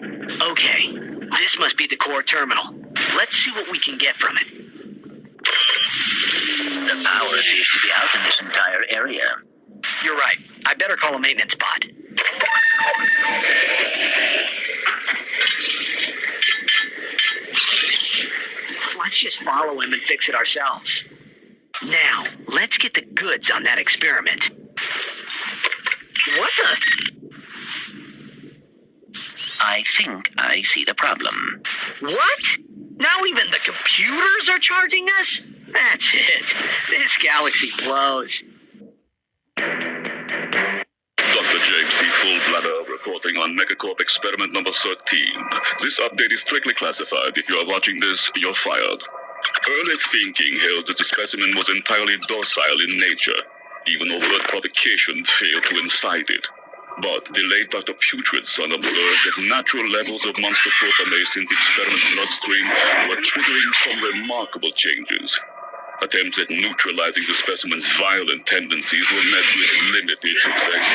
Okay, this must be the core terminal. Let's see what we can get from it. The power appears to be out in this entire area. You're right. I better call a maintenance bot. Let's just follow him and fix it ourselves. Now, let's get the goods on that experiment. What the? I think I see the problem. What? Now even the computers are charging us? That's it. This galaxy blows. Dr. James T. Fullbladder reporting on Megacorp experiment number 13. This update is strictly classified. If you are watching this, you're fired. Early thinking held that the specimen was entirely docile in nature. Even overt provocation failed to incite it. But the late Dr. Putrid's son observed that natural levels of monster protease in the experiment's bloodstream were triggering some remarkable changes. Attempts at neutralizing the specimen's violent tendencies were met with limited success.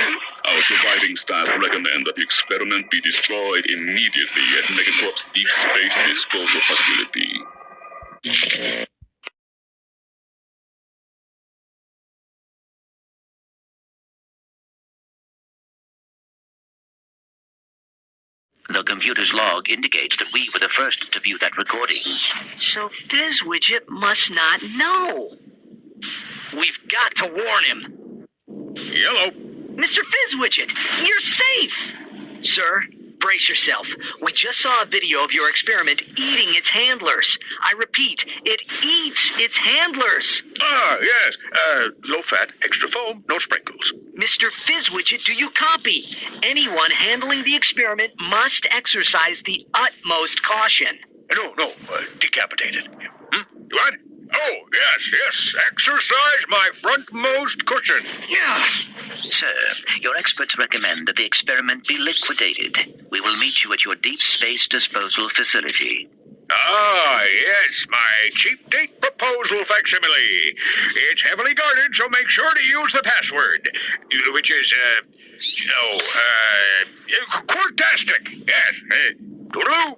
Our surviving staff recommend that the experiment be destroyed immediately at Megacorp's deep space disposal facility. The computer's log indicates that we were the first to view that recording. So Fizzwidget must not know. We've got to warn him. Yellow. Mr. Fizzwidget, you're safe! Sir, brace yourself. We just saw a video of your experiment eating its handlers. I repeat, it eats its handlers. Ah, yes. Low fat, extra foam, no sprinkles. Mr. Fizzwidget, do you copy? Anyone handling the experiment must exercise the utmost caution. No, decapitated. What? Oh, yes. Exercise my frontmost cushion. Yeah. Sir, your experts recommend that the experiment be liquidated. We will meet you at your deep space disposal facility. Ah, yes, my cheap date proposal facsimile. It's heavily guarded, so make sure to use the password, which is, quirktastic. Yes, toodaloo.